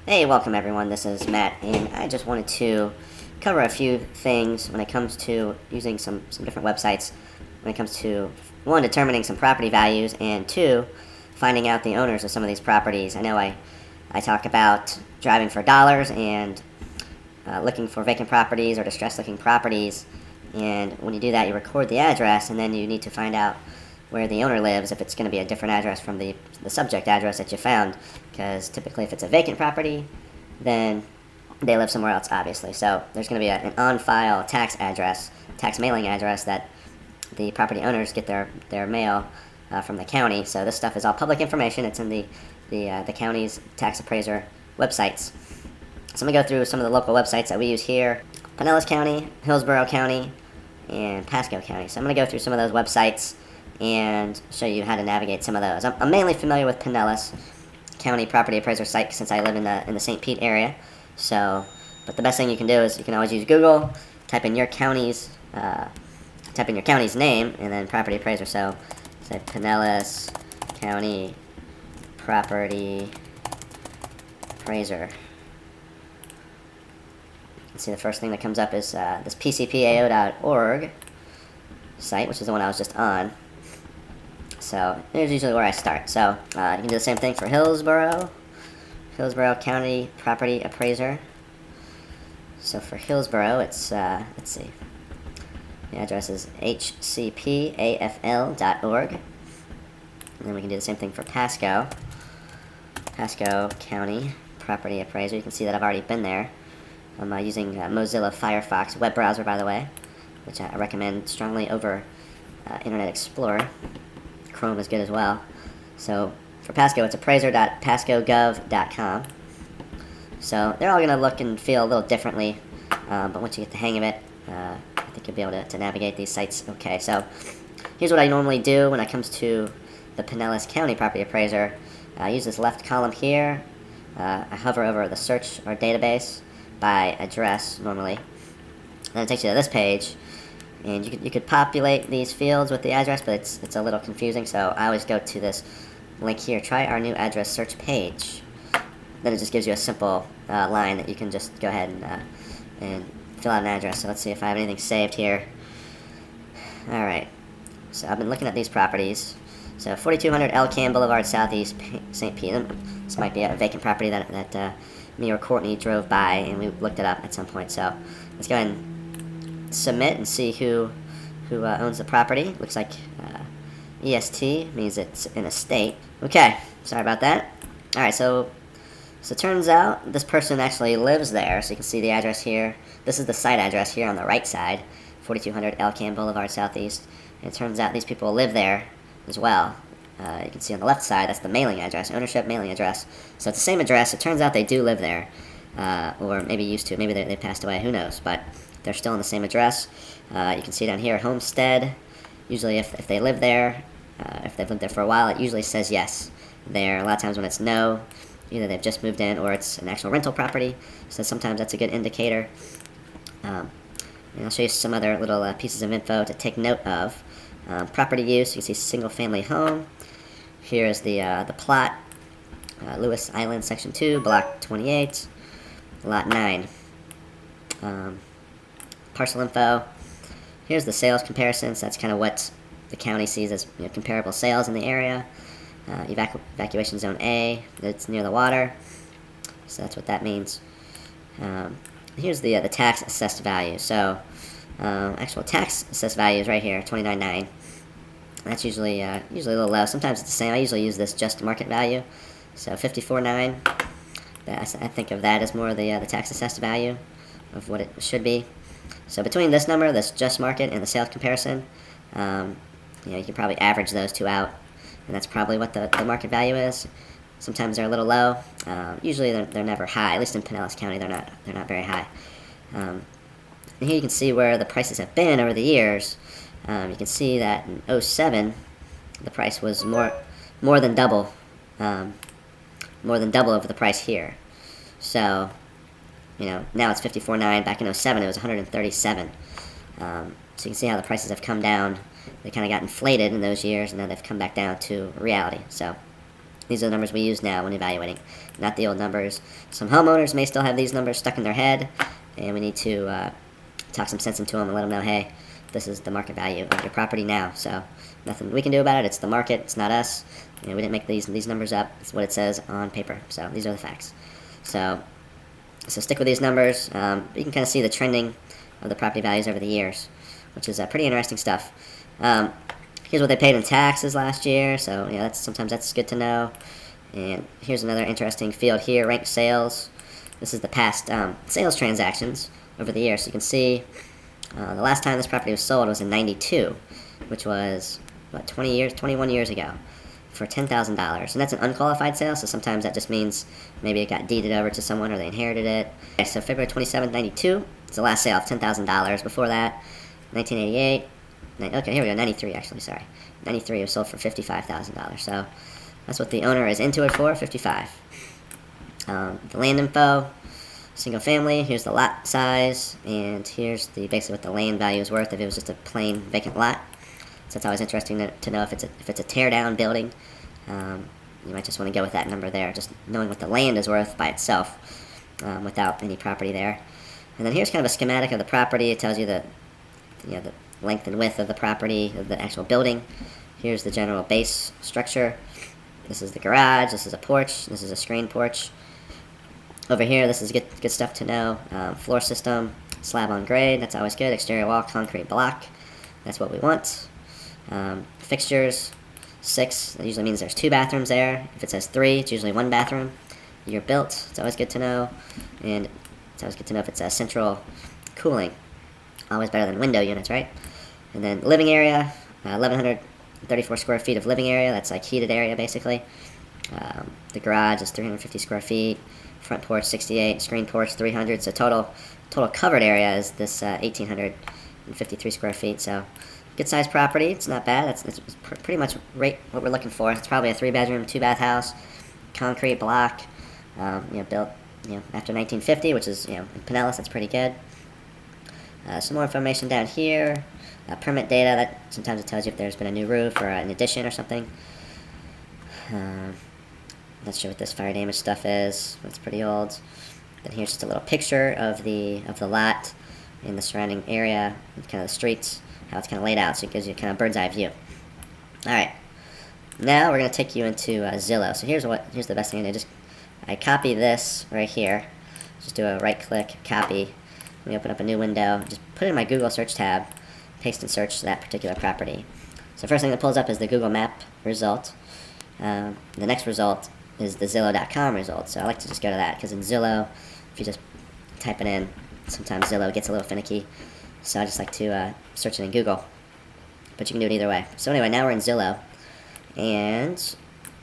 Hey, welcome everyone, this is Matt, and I just wanted to cover a few things when it comes to using some different websites, when it comes to, one, determining some property values, and two, finding out the owners of some of these properties. I know I talk about driving for dollars and looking for vacant properties or distressed looking properties, and when you do that you record the address, and then you need to find out where the owner lives, if it's going to be a different address from the subject address that you found, because typically if it's a vacant property, then they live somewhere else, obviously. So there's going to be an on-file tax address, tax mailing address that the property owners get their mail from the county. So this stuff is all public information. It's in the county's tax appraiser websites. So I'm going to go through some of the local websites that we use here: Pinellas County, Hillsborough County, and Pasco County. So I'm going to go through some of those websites and show you how to navigate some of those. I'm mainly familiar with Pinellas County Property Appraiser site since I live in the St. Pete area. So, but the best thing you can do is you can always use Google, type in your county's name, and then property appraiser. So, say Pinellas County Property Appraiser. You can see the first thing that comes up is this pcpao.org site, which is the one I was just on. So here's usually where I start. So you can do the same thing for Hillsborough County Property Appraiser. So for Hillsborough, it's let's see, the address is hcpafl.org, and then we can do the same thing for Pasco County Property Appraiser. You can see that I've already been there. I'm using Mozilla Firefox web browser, by the way, which I recommend strongly over Internet Explorer. Chrome is good as well. So for Pasco, it's appraiser.pascogov.com. So they're all going to look and feel a little differently, but once you get the hang of it, I think you'll be able to navigate these sites okay. So here's what I normally do when it comes to the Pinellas County Property Appraiser. I use this left column here. I hover over the search or database by address normally. Then it takes you to this page, and you could populate these fields with the address, but it's a little confusing, so I always go to this link here: try our new address search page. Then it just gives you a simple line that you can just go ahead and fill out an address. So let's see if I have anything saved here. Alright, so I've been looking at these properties. So 4200 Elkham Boulevard, Southeast St. Pete. This might be a vacant property that me or Courtney drove by, and we looked it up at some point. So let's go ahead and submit and see who owns the property. Looks like EST means it's in a state. Okay, sorry about that. Alright, so it turns out this person actually lives there. So you can see the address here. This is the site address here on the right side, 4200 Elkham Boulevard, Southeast. And it turns out these people live there as well. You can see on the left side, that's the mailing address, ownership mailing address. So it's the same address. It turns out they do live there, or maybe used to. Maybe they passed away, who knows, but they're still on the same address. You can see down here, homestead. Usually if they live there, if they've lived there for a while, it usually says yes there. A lot of times when it's no, either they've just moved in or it's an actual rental property, so sometimes that's a good indicator. And I'll show you some other little pieces of info to take note of. Property use, you can see single family home. Here is the plot, Lewis Island, Section 2, Block 28, Lot 9. Parcel info. Here's the sales comparisons. That's kind of what the county sees as comparable sales in the area. Evacuation zone A, that's near the water, so that's what that means. Here's the tax assessed value. So actual tax assessed value is right here, $29,900. That's usually a little low. Sometimes it's the same. I usually use this just market value, so $54,900. I think of that as more the tax assessed value of what it should be. So between this number, this just market, and the sales comparison, you can probably average those two out, and that's probably what the market value is. Sometimes they're a little low. Usually they're never high. At least in Pinellas County, they're not very high. And here you can see where the prices have been over the years. You can see that in 2007, the price was more than double over the price here. So now it's $54,900. Back in 2007, it was $137,000. So you can see how the prices have come down. They kind of got inflated in those years, and now they've come back down to reality. So These are the numbers we use now when evaluating, not the old numbers. Some homeowners may still have these numbers stuck in their head, and we need to talk some sense into them and let them know, hey, this is the market value of your property now. So nothing we can do about it. It's the market. It's not us. We didn't make these numbers up. It's what it says on paper. So these are the facts. So stick with these numbers. You can kind of see the trending of the property values over the years, which is pretty interesting stuff. Here's what they paid in taxes last year. So sometimes that's good to know. And here's another interesting field here: ranked sales. This is the past sales transactions over the years. So you can see the last time this property was sold was in '92, which was what, 21 years ago, for $10,000. And that's an unqualified sale, so sometimes that just means maybe it got deeded over to someone or they inherited it. Okay, so February 27th, '92, it's the last sale of $10,000. Before that, 1988, okay, here we go, 93 actually, sorry. 93 was sold for $55,000, so that's what the owner is into it for, 55. The land info, single family, here's the lot size, and here's basically what the land value is worth if it was just a plain vacant lot. So it's always interesting to know if it's a tear down building. You might just want to go with that number there, just knowing what the land is worth by itself, without any property there. And then here's kind of a schematic of the property. It tells you the length and width of the property, of the actual building. Here's the general base structure. This is the garage. This is a porch. This is a screen porch. Over here, this is good stuff to know. Floor system, slab on grade. That's always good. Exterior wall, concrete block. That's what we want. Fixtures, 6. That usually means there's 2 bathrooms there. If it says 3, it's usually 1 bathroom. Year built. It's always good to know. And it's always good to know if it's a central cooling. Always better than window units, right? And then living area, 1,134 square feet of living area. That's like heated area, basically. The garage is 350 square feet. Front porch, 68. Screen porch, 300. So total covered area is this 1,853 square feet. So good sized property. It's not bad. That's pretty much right what we're looking for. It's probably a 3-bedroom, 2-bath house, concrete block. Built after 1950, which is in Pinellas. That's pretty good. Some more information down here. Permit data. That sometimes it tells you if there's been a new roof or an addition or something. Not sure what this fire damage stuff is. It's pretty old. Then here's just a little picture of the lot in the surrounding area, kind of the streets, how it's kind of laid out, so it gives you kind of bird's eye view. All right. Now we're going to take you into Zillow. So here's the best thing to do. I copy this right here. Just do a right click, copy. Let me open up a new window. Just put it in my Google search tab, paste and search that particular property. So first thing that pulls up is the Google map result. The next result is the Zillow.com result. So I like to just go to that, because in Zillow, if you just type it in, sometimes Zillow gets a little finicky. So I just like to search it in Google. But you can do it either way. So anyway, now we're in Zillow, and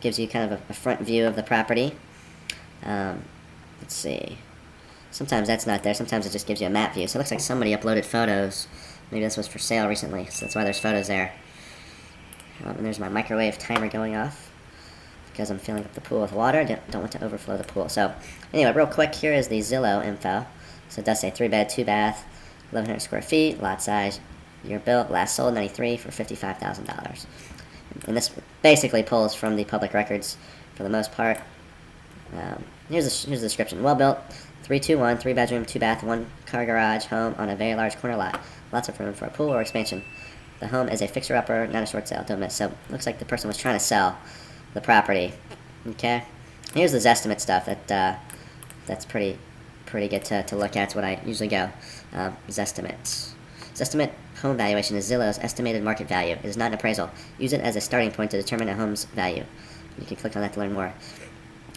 gives you kind of a front view of the property. Let's see. Sometimes that's not there. Sometimes it just gives you a map view. So it looks like somebody uploaded photos. Maybe this was for sale recently, so that's why there's photos there. And there's my microwave timer going off, because I'm filling up the pool with water. Don't want to overflow the pool. So anyway, real quick, here is the Zillow info. So it does say 3-bed, 2-bath, 1,100 square feet, lot size, year built, last sold 93 for $55,000. And this basically pulls from the public records for the most part. Here's the description. Well built, 321, 3-bedroom, 2-bath, 1-car garage home on a very large corner lot. Lots of room for a pool or expansion. The home is a fixer-upper, not a short sale. Don't miss. So looks like the person was trying to sell the property. Okay. Here's the Zestimate stuff. That's pretty good to look at. It's what I usually go. Zestimate. Zestimate home valuation is Zillow's estimated market value. It is not an appraisal. Use it as a starting point to determine a home's value. You can click on that to learn more.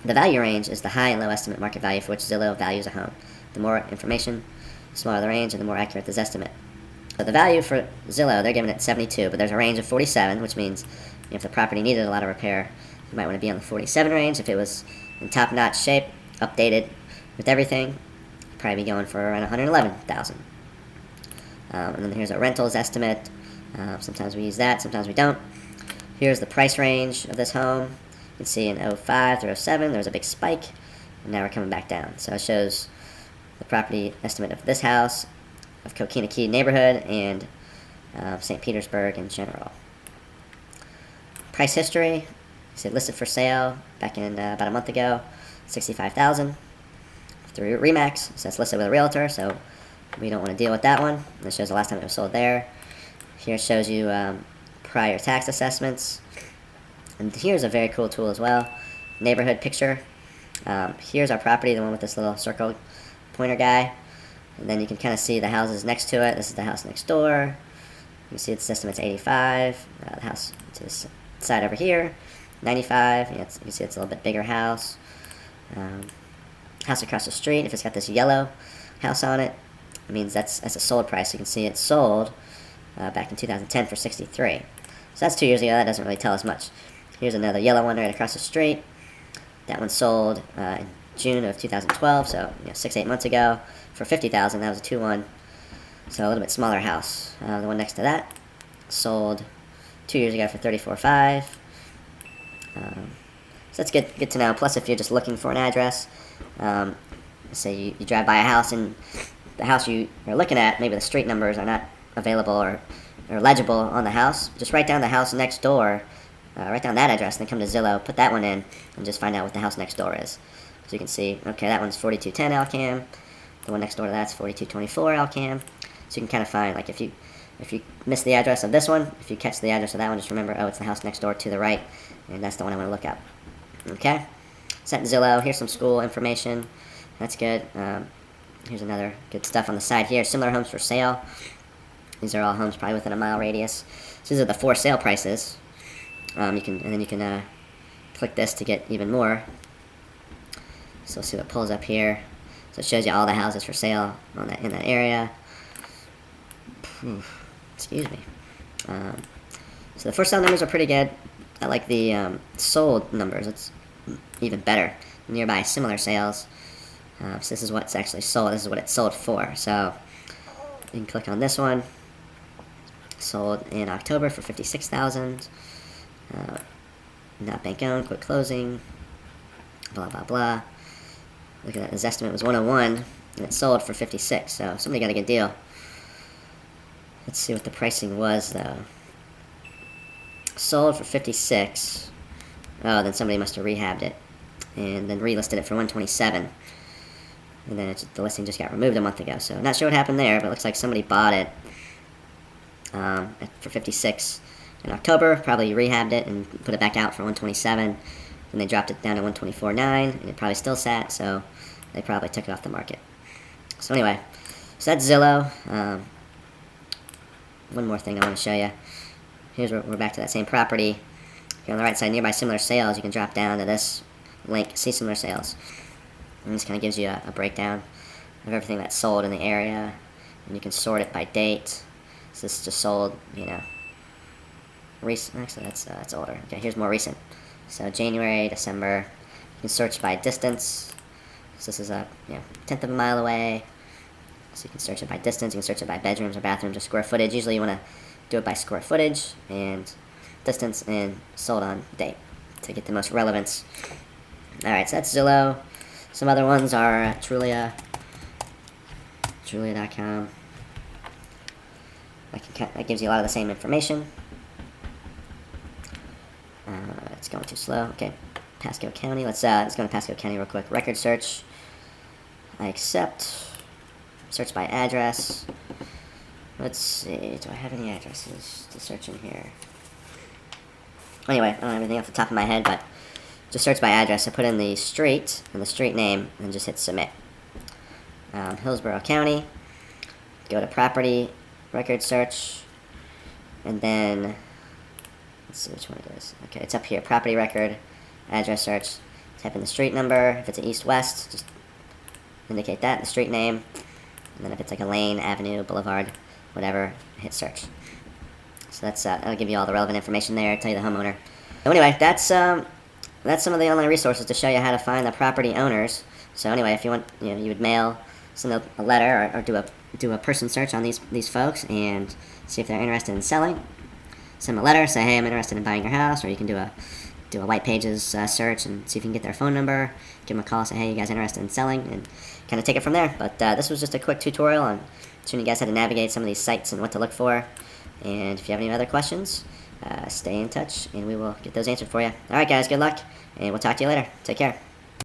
The value range is the high and low estimate market value for which Zillow values a home. The more information, the smaller the range, and the more accurate the Zestimate. So the value for Zillow, they're giving it 72, but there's a range of 47, which means if the property needed a lot of repair, you might want to be on the 47 range. If it was in top-notch shape, updated with everything, you'd probably be going for around 111,000. And then here's a rentals estimate. Sometimes we use that, sometimes we don't. Here's the price range of this home. You can see in 05 through 07, there was a big spike, and now we're coming back down. So it shows the property estimate of this house, of Coquina Key neighborhood, and St. Petersburg in general. Price history, said listed for sale back in about a month ago, 65,000 through Remax. So it's listed with a realtor, so we don't want to deal with that one. This shows the last time it was sold there. Here it shows you prior tax assessments. And here's a very cool tool as well. Neighborhood picture. Here's our property, the one with this little circle pointer guy. And then you can kind of see the houses next to it. This is the house next door. You can see its estimate's 85. The house to this side over here, 95. You can see it's a little bit bigger house. House across the street, if it's got this yellow house on it, it means that's a sold price. You can see it sold back in 2010 for 63. So that's 2 years ago. That doesn't really tell us much. Here's another yellow one right across the street. That one sold in June of 2012, so 6-8 months ago, for 50,000. That was a 2-1, so a little bit smaller house. The one next to that sold 2 years ago for 34.5. So that's good to know. Plus, if you're just looking for an address, say you drive by a house and the house you are looking at, maybe the street numbers are not available or legible on the house, just write down the house next door. Write down that address, and then come to Zillow, put that one in, and just find out what the house next door is. So you can see, okay, that one's 4210 Alcam. The one next door to that's 4224 Alcam. So you can kind of find, like, if you miss the address of this one, if you catch the address of that one, just remember, oh, it's the house next door to the right, and that's the one I want to look up. Okay? Set Zillow. Here's some school information. That's good. Here's another good stuff on the side here. Similar homes for sale. These are all homes probably within a mile radius. So these are the for sale prices. You can click this to get even more. So we'll see what pulls up here. So it shows you all the houses for sale in that area. Excuse me. So the for sale numbers are pretty good. I like the sold numbers. It's even better. Nearby similar sales. So this is what's actually sold. This is what it's sold for. So you can click on this one. Sold in October for 56,000. Not bank owned, quick closing, blah blah blah. Look at that, his estimate was 101 and it sold for 56, so somebody got a good deal. Let's see what the pricing was though. Sold for 56. Oh, then somebody must have rehabbed it and then relisted it for 127. And then the listing just got removed a month ago, so not sure what happened there, but it looks like somebody bought it for 56 in October, probably rehabbed it and put it back out for 127, and they dropped it down to 124.9, and it probably still sat, so they probably took it off the market. So anyway, so that's Zillow. One more thing I want to show you. Here's where we're back to that same property. Here on the right side, nearby similar sales, you can drop down to this link, see similar sales. And this kind of gives you a breakdown of everything that's sold in the area, and you can sort it by date. So this just sold, recent. Actually, that's older. Okay, here's more recent. So January, December. You can search by distance. So this is a 1/10 of a mile away. So you can search it by distance. You can search it by bedrooms or bathrooms or square footage. Usually you want to do it by square footage and distance and sold on date to get the most relevance. All right, so that's Zillow. Some other ones are Trulia. Trulia.com. That gives you a lot of the same information. It's going too slow. Okay, Pasco County. Let's go to Pasco County real quick. Record search. I accept. Search by address. Let's see. Do I have any addresses to search in here? Anyway, I don't have anything off the top of my head, but just search by address. I put in the street and the street name, and just hit submit. Hillsborough County. Go to property. Record search. And then let's see which one it is. Okay, it's up here. Property record, address search. Type in the street number. If it's an east-west, just indicate that, the street name. And then if it's like a lane, avenue, boulevard, whatever, hit search. So that'll give you all the relevant information there, tell you the homeowner. So anyway, that's some of the online resources to show you how to find the property owners. So anyway, if you want, you would send a letter or do a person search on these folks and see if they're interested in selling. Send them a letter, say, hey, I'm interested in buying your house, or you can do a white pages search and see if you can get their phone number, give them a call, say, hey, you guys interested in selling, and kind of take it from there. But this was just a quick tutorial on showing you guys how to navigate some of these sites and what to look for. And if you have any other questions, stay in touch, and we will get those answered for you. All right, guys, good luck, and we'll talk to you later. Take care.